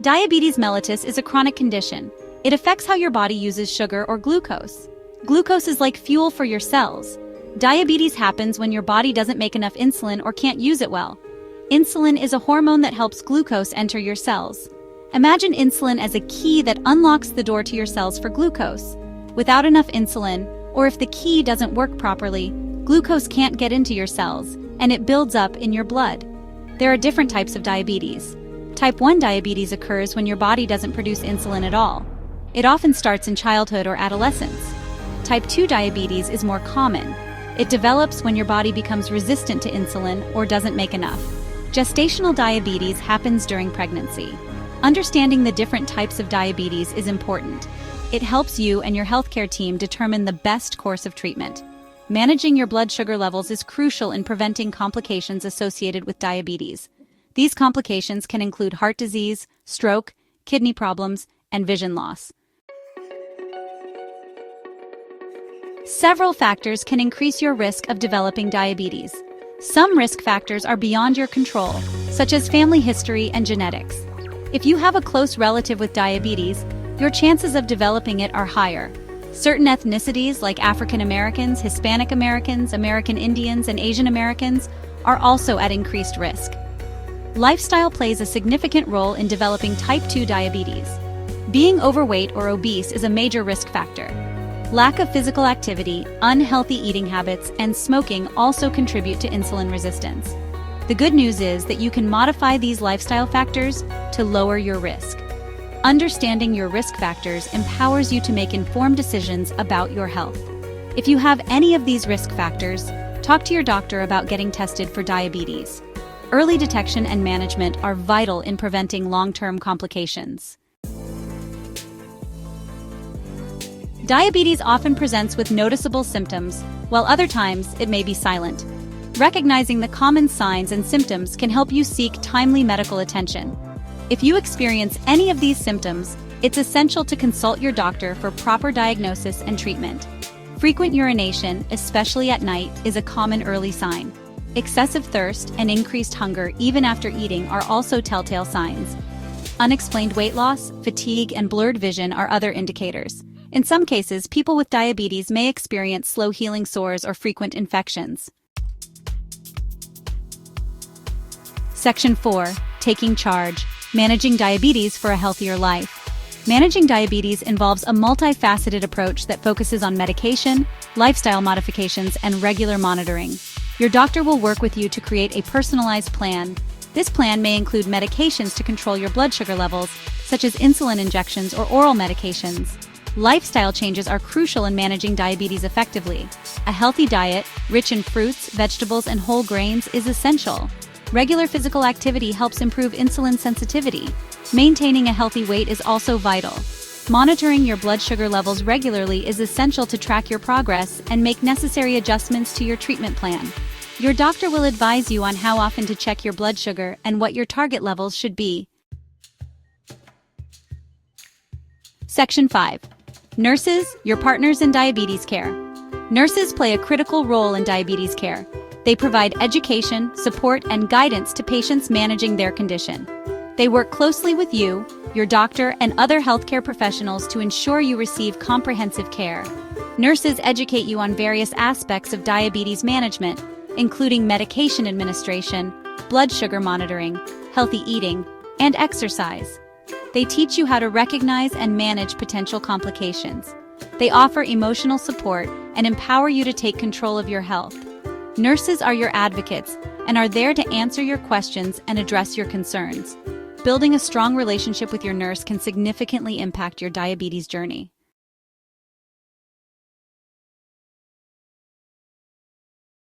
Diabetes mellitus is a chronic condition. It affects how your body uses sugar or glucose. Glucose is like fuel for your cells. Diabetes happens when your body doesn't make enough insulin or can't use it well. Insulin is a hormone that helps glucose enter your cells. Imagine insulin as a key that unlocks the door to your cells for glucose. Without enough insulin, or if the key doesn't work properly, glucose can't get into your cells, and it builds up in your blood. There are different types of diabetes. Type 1 diabetes occurs when your body doesn't produce insulin at all. It often starts in childhood or adolescence. Type 2 diabetes is more common. It develops when your body becomes resistant to insulin or doesn't make enough. Gestational diabetes happens during pregnancy. Understanding the different types of diabetes is important. It helps you and your healthcare team determine the best course of treatment. Managing your blood sugar levels is crucial in preventing complications associated with diabetes. These complications can include heart disease, stroke, kidney problems, and vision loss. Several factors can increase your risk of developing diabetes. Some risk factors are beyond your control, such as family history and genetics. If you have a close relative with diabetes, your chances of developing it are higher. Certain ethnicities like African Americans, Hispanic Americans, American Indians, and Asian Americans are also at increased risk. Lifestyle plays a significant role in developing type 2 diabetes. Being overweight or obese is a major risk factor. Lack of physical activity, unhealthy eating habits, and smoking also contribute to insulin resistance. The good news is that you can modify these lifestyle factors to lower your risk. Understanding your risk factors empowers you to make informed decisions about your health. If you have any of these risk factors, talk to your doctor about getting tested for diabetes. Early detection and management are vital in preventing long-term complications. Diabetes often presents with noticeable symptoms, while other times it may be silent. Recognizing the common signs and symptoms can help you seek timely medical attention. If you experience any of these symptoms, it's essential to consult your doctor for proper diagnosis and treatment. Frequent urination, especially at night, is a common early sign. Excessive thirst and increased hunger even after eating are also telltale signs. Unexplained weight loss, fatigue, and blurred vision are other indicators. In some cases, people with diabetes may experience slow-healing sores or frequent infections. Section 4. Taking charge. Managing diabetes for a healthier life. Managing diabetes involves a multifaceted approach that focuses on medication, lifestyle modifications, and regular monitoring. Your doctor will work with you to create a personalized plan. This plan may include medications to control your blood sugar levels, such as insulin injections or oral medications. Lifestyle changes are crucial in managing diabetes effectively. A healthy diet, rich in fruits, vegetables, and whole grains, is essential. Regular physical activity helps improve insulin sensitivity. Maintaining a healthy weight is also vital. Monitoring your blood sugar levels regularly is essential to track your progress and make necessary adjustments to your treatment plan. Your doctor will advise you on how often to check your blood sugar and what your target levels should be. Section 5. Nurses, your partners in diabetes care. Nurses play a critical role in diabetes care. They provide education, support, and guidance to patients managing their condition. They work closely with you, your doctor, and other healthcare professionals to ensure you receive comprehensive care. Nurses educate you on various aspects of diabetes management, including medication administration, blood sugar monitoring, healthy eating, and exercise. They teach you how to recognize and manage potential complications. They offer emotional support and empower you to take control of your health. Nurses are your advocates and are there to answer your questions and address your concerns. Building a strong relationship with your nurse can significantly impact your diabetes journey.